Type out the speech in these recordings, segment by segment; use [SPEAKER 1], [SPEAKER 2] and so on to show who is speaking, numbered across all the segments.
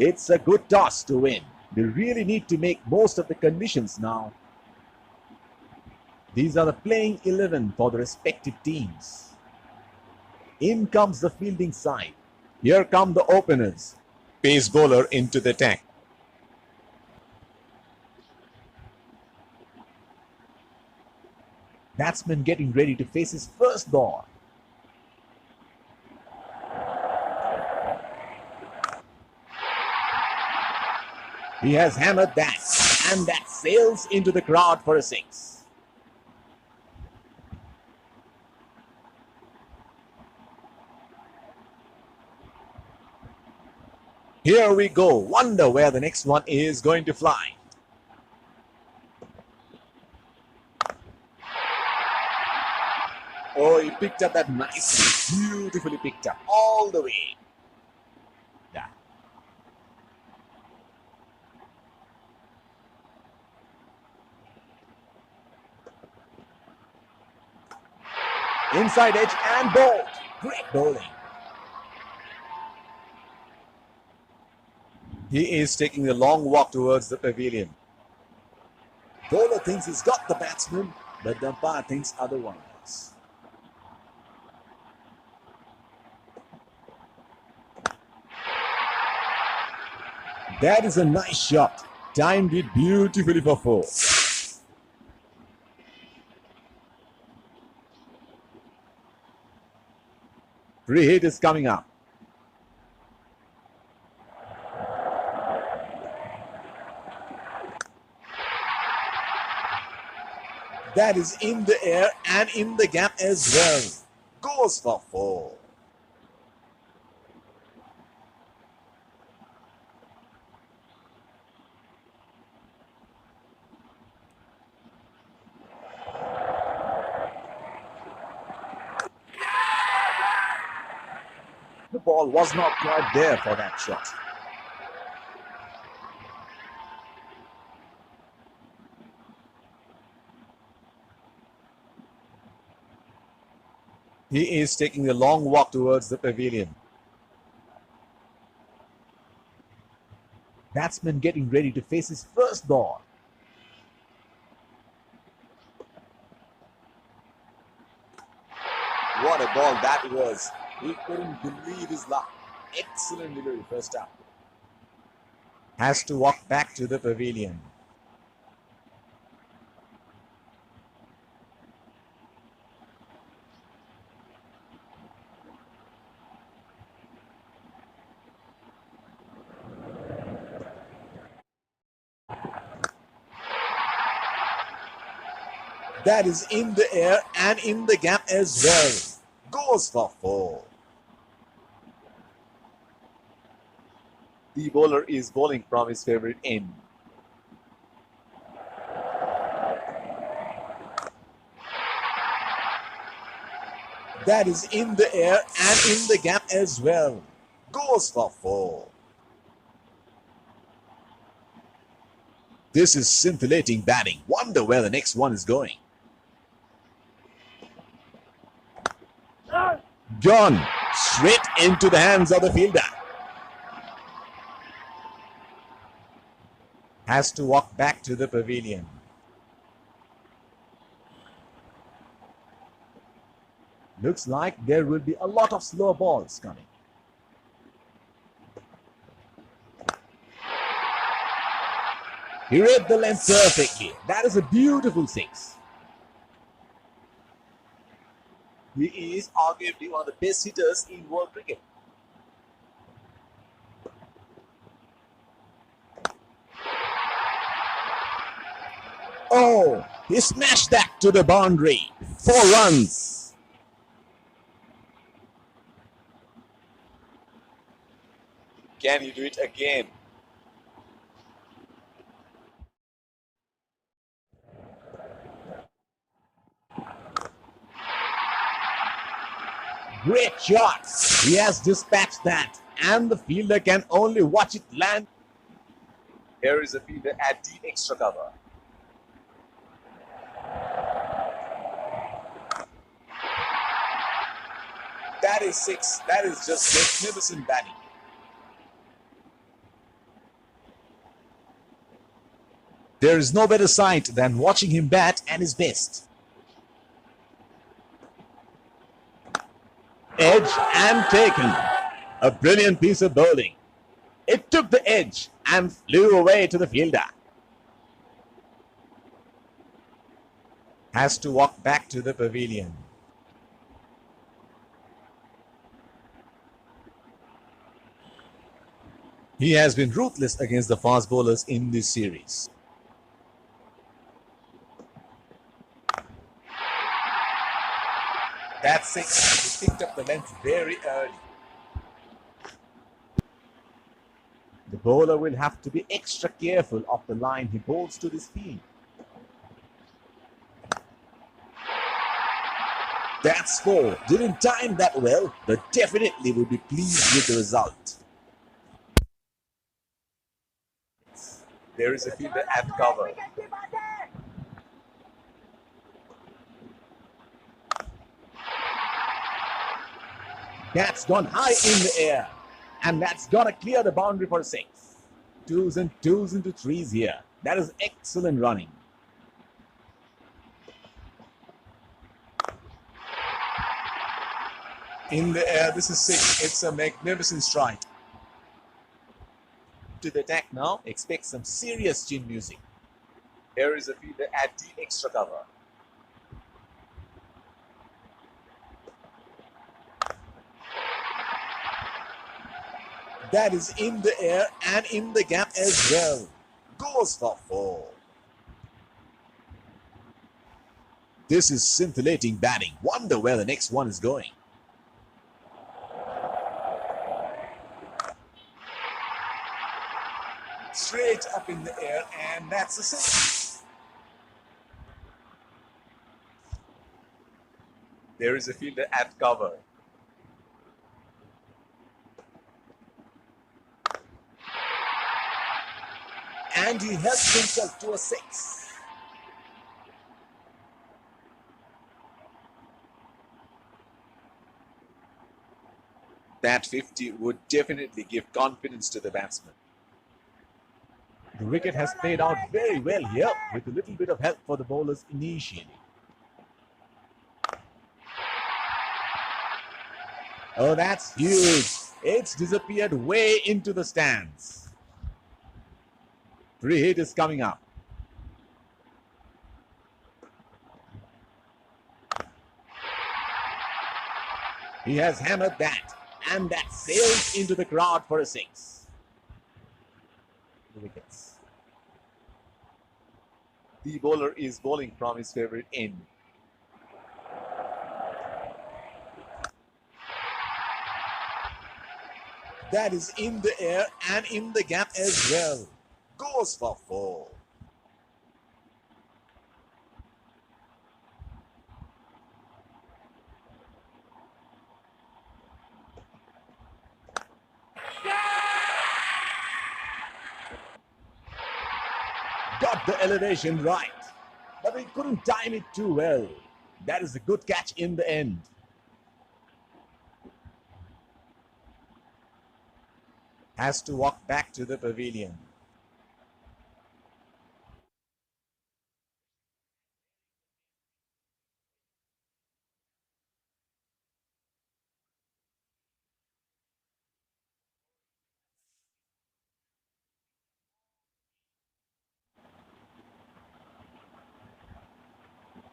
[SPEAKER 1] It's a good toss to win. They really need to make most of the conditions now. These are the playing 11 for the respective teams. In comes the fielding side. Here come the openers.
[SPEAKER 2] Pace bowler into the attack.
[SPEAKER 1] Batsman getting ready to face his first ball. He has hammered that, and that sails into the crowd for a six. Here we go. Wonder where the next one is going to fly. Oh, he picked up that nicely. Beautifully picked up all the way. Yeah. Inside edge and bowled. Great bowling. He is taking a long walk towards the pavilion. Bowler thinks he's got the batsman, but the umpire thinks otherwise. That is a nice shot. Timed it beautifully for four. Free hit is coming up. That is in the air and in the gap as well. Goes for four. The ball was not quite there for that shot. He is taking a long walk towards the pavilion. Batsman getting ready to face his first ball. What a ball that was. He couldn't believe his luck. Excellent delivery first up. Has to walk back to the pavilion. That is in the air and in the gap as well. Goes for four. The bowler is bowling from his favorite end. That is in the air and in the gap as well. Goes for four. This is scintillating batting. Wonder where the next one is going. Gone straight into the hands of the fielder. Has to walk back to the pavilion. Looks like there will be a lot of slow balls coming. He read the length perfectly. That is a beautiful six. He is arguably one of the best hitters in world cricket. Oh, he smashed that to the boundary. 4 runs. Can he do it again? Great shot. He has dispatched that, and the fielder can only watch it land. Here is a fielder at deep extra cover. That is 6. That is just magnificent batting. There is no better sight than watching him bat at his best.
[SPEAKER 2] Edge and taken. A brilliant piece of bowling. It took the edge and flew away to the fielder.
[SPEAKER 1] Has to walk back to the pavilion. He has been ruthless against the fast bowlers in this series. That's six. He picked up the length very early. The bowler will have to be extra careful of the line he bowls to this field. That's four. Didn't time that well, but definitely will be pleased with the result. There is a fielder at cover. That's gone high in the air. And that's gonna clear the boundary for a six. Twos and twos into threes here. That is excellent running. In the air, this is six. It's a magnificent strike. To the attack now, expect some serious chin music. Here is a fielder at the extra cover. That is in the air and in the gap as well. Goes for four. This is scintillating batting. Wonder where the next one is going. Straight up in the air, and that's a six. There is a fielder at cover. And he helps himself to a six. That 50 would definitely give confidence to the batsman. The wicket has played out very well here with a little bit of help for the bowlers initially. Oh, that's huge. It's disappeared way into the stands. Free hit is coming up. He has hammered that, and that sails into the crowd for a six. The wickets. The bowler is bowling from his favorite end. That is in the air and in the gap as well. Goes for four. Got the elevation right, but he couldn't time it too well. That is a good catch in the end. Has to walk back to the pavilion.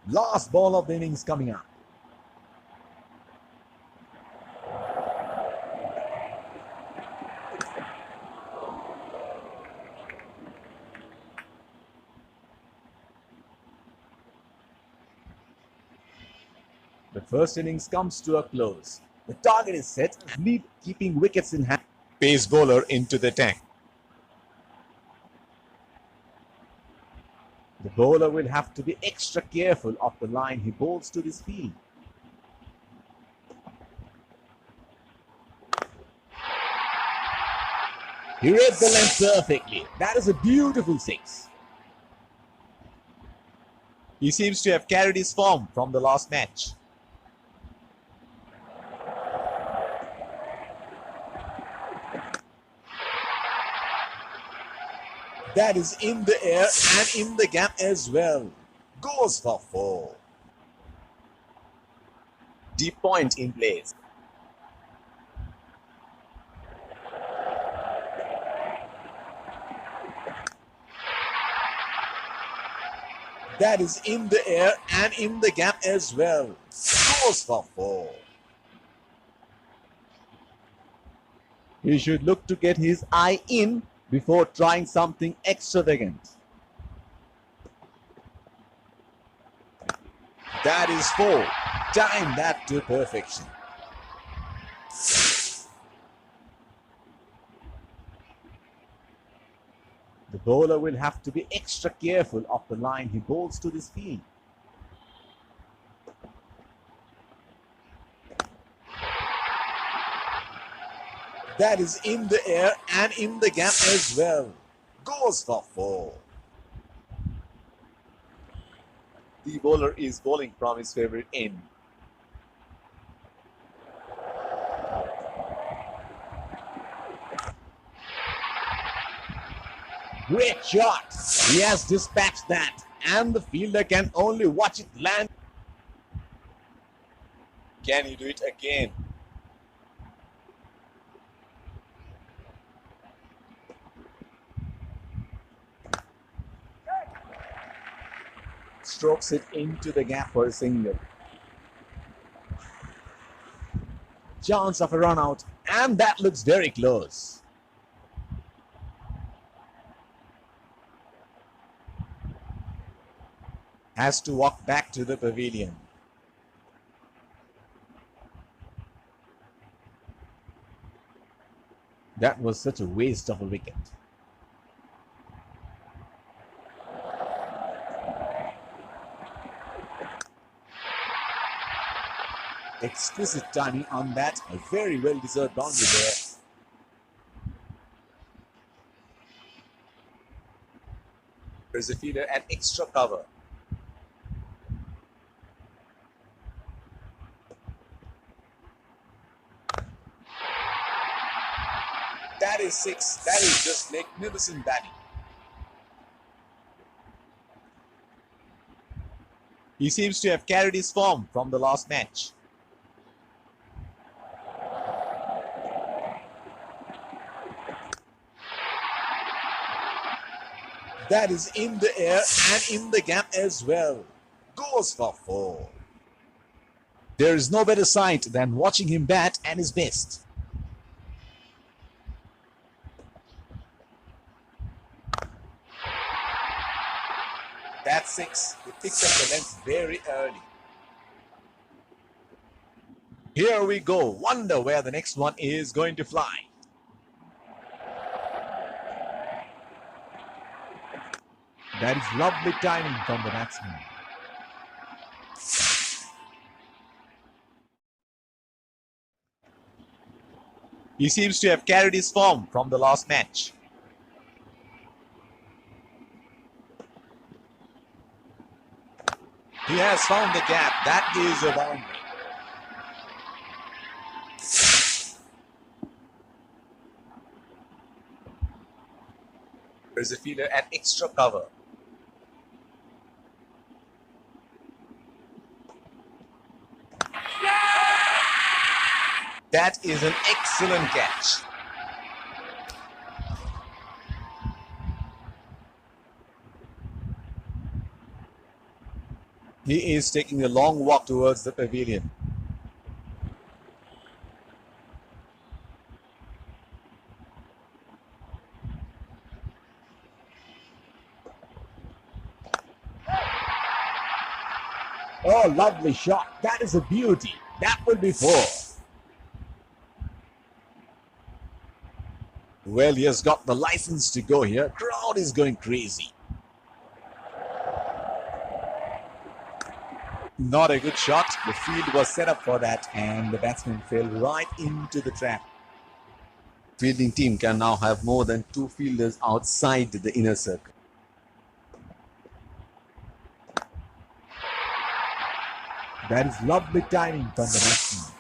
[SPEAKER 1] Last ball of the innings coming up. The first innings comes to a close. The target is set, keeping wickets in hand.
[SPEAKER 2] Pace bowler into the tank.
[SPEAKER 1] The bowler will have to be extra careful of the line he bowls to this field. He read the length perfectly. That is a beautiful six.
[SPEAKER 2] He seems to have carried his form from the last match.
[SPEAKER 1] That is in the air and in the gap as well. Goes for 4. Deep point in place. That is in the air and in the gap as well. Goes for 4.
[SPEAKER 2] He should look to get his eye in before trying something extravagant.
[SPEAKER 1] That is 4. Time that to perfection.
[SPEAKER 2] The bowler will have to be extra careful of the line he bowls to this field.
[SPEAKER 1] That is in the air and in the gap as well. Goes for 4. The bowler is bowling from his favorite end.
[SPEAKER 2] Great shot! He has dispatched that, and the fielder can only watch it land.
[SPEAKER 1] Can he do it again?
[SPEAKER 2] Strokes it into the gap for a single. Chance of a run out, and that looks very close.
[SPEAKER 1] Has to walk back to the pavilion.
[SPEAKER 2] That was such a waste of a wicket.
[SPEAKER 1] Exquisite timing on that. A very well deserved boundary there. There's a fielder at extra cover. That is 6. That is just magnificent batting. He seems to have carried his form from the last match. That is in the air and in the gap as well. Goes for 4. There is no better sight than watching him bat at his best. That's 6. He picks up the length very early. Here we go. Wonder where the next one is going to fly.
[SPEAKER 2] That is lovely timing from the batsman.
[SPEAKER 1] He seems to have carried his form from the last match. He has found the gap. That is a boundary. There's a fielder at extra cover. That is an excellent catch. He is taking a long walk towards the pavilion.
[SPEAKER 2] Oh, lovely shot. That is a beauty. That will be 4.
[SPEAKER 1] Well, he has got the license to go here. Crowd is going crazy. Not a good shot. The field was set up for that and the batsman fell right into the trap. Fielding team can now have more than 2 fielders outside the inner circle.
[SPEAKER 2] That is lovely timing from the batsman.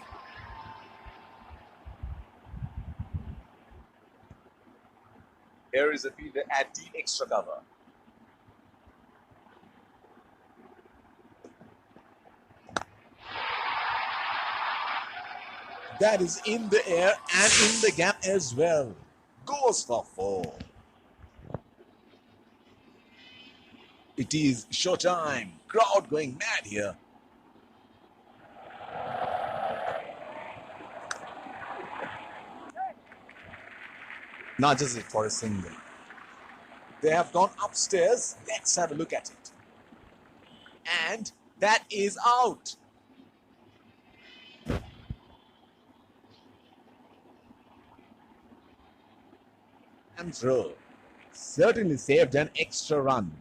[SPEAKER 1] Here is a fielder at deep extra cover. That is in the air and in the gap as well. Goes for 4. It is showtime. Crowd going mad here. Nudges it for a single. They have gone upstairs. Let's have a look at it. And that is out. And throw. Certainly saved an extra run.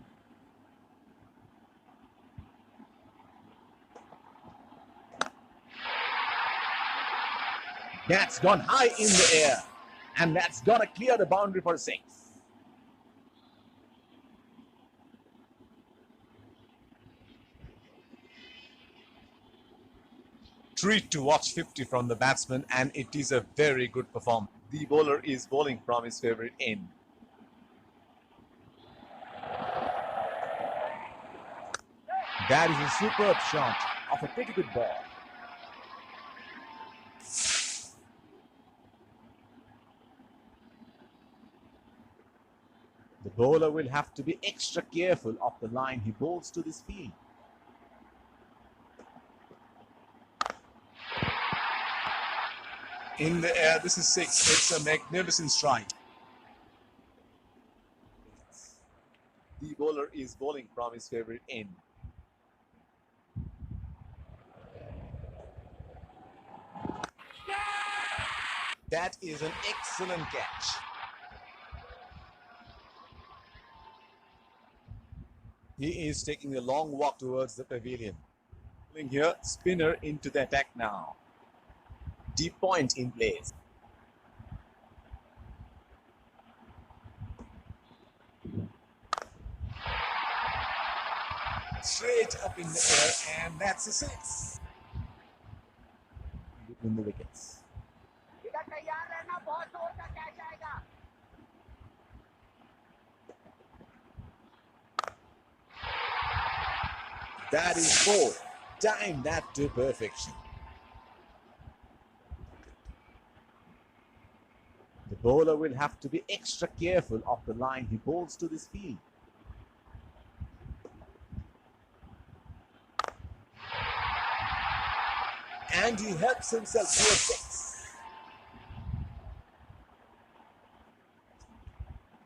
[SPEAKER 1] That's gone high in the air. And that's gonna clear the boundary for 6. Treat to watch 50 from the batsman, and it is a very good performance. The bowler is bowling from his favorite end. That is a superb shot of a pretty good ball. The bowler will have to be extra careful of the line he bowls to this field. In the air, this is 6. It's a magnificent strike. The bowler is bowling from his favorite end. That is an excellent catch. He is taking a long walk towards the pavilion. Here, spinner into the attack now. Deep point in place. Straight up in the air, and that's a 6. Between the wickets. That is 4. Time that to perfection. The bowler will have to be extra careful of the line he bowls to this field. And he helps himself to a 6.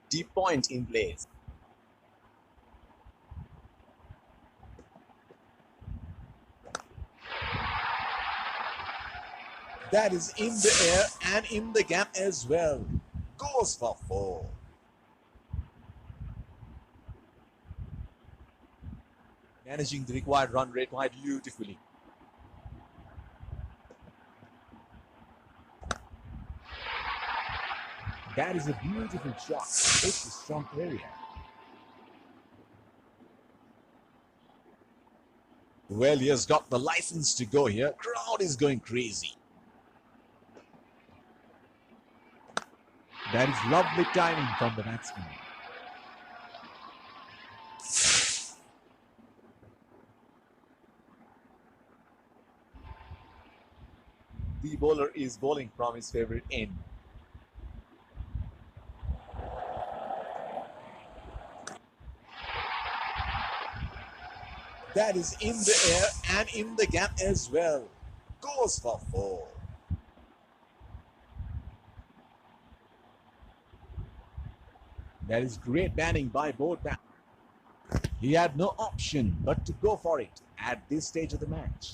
[SPEAKER 1] Deep point in place. That is in the air and in the gap as well. Goes for 4. Managing the required run rate quite beautifully. That is a beautiful shot. It's a strong area. Well, he has got the license to go here. Crowd is going crazy. That is lovely timing from the batsman. The bowler is bowling from his favorite end. That is in the air and in the gap as well. Goes for 4. That is great batting by both batsmen. He had no option but to go for it at this stage of the match.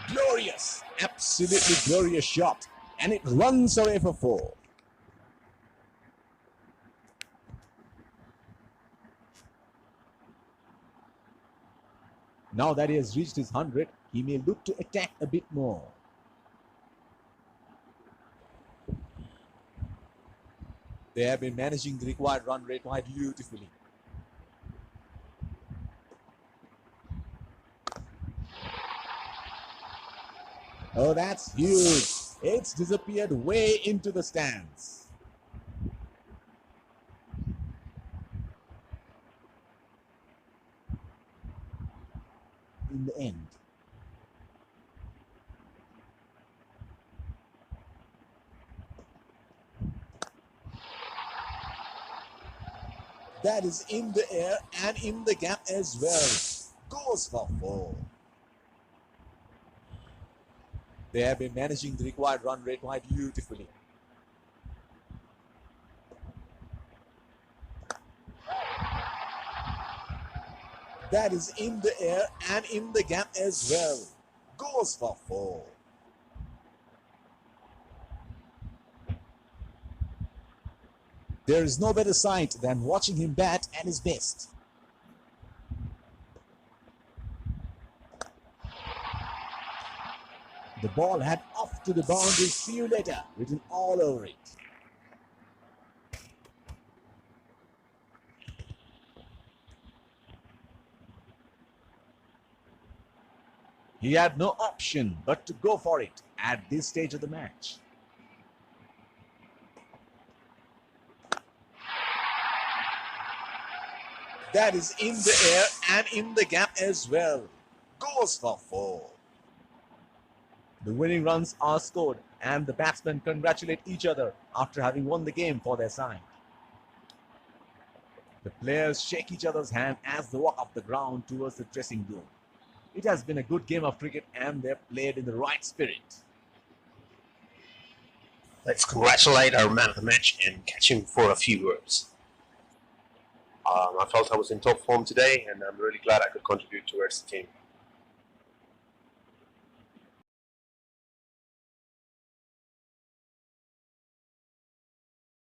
[SPEAKER 1] Glorious, absolutely glorious shot, and it runs away for 4. Now that he has reached his 100, he may look to attack a bit more. They have been managing the required run rate quite beautifully. Oh, that's huge. It's disappeared way into the stands. In the end, that is in the air and in the gap as well. Goes for 4. They have been managing the required run rate quite beautifully. That is in the air and in the gap as well. Goes for 4. There is no better sight than watching him bat at his best. The ball had off to the boundary, see you later, written all over it. He had no option but to go for it at this stage of the match. That is in the air and in the gap as well. Goes for 4. The winning runs are scored and the batsmen congratulate each other after having won the game for their side. The players shake each other's hand as they walk up the ground towards the dressing room. It has been a good game of cricket and they've played in the right spirit.
[SPEAKER 3] Let's congratulate our man of the match and catch him for a few words. I felt I was in top form today and I'm really glad I could contribute towards the team.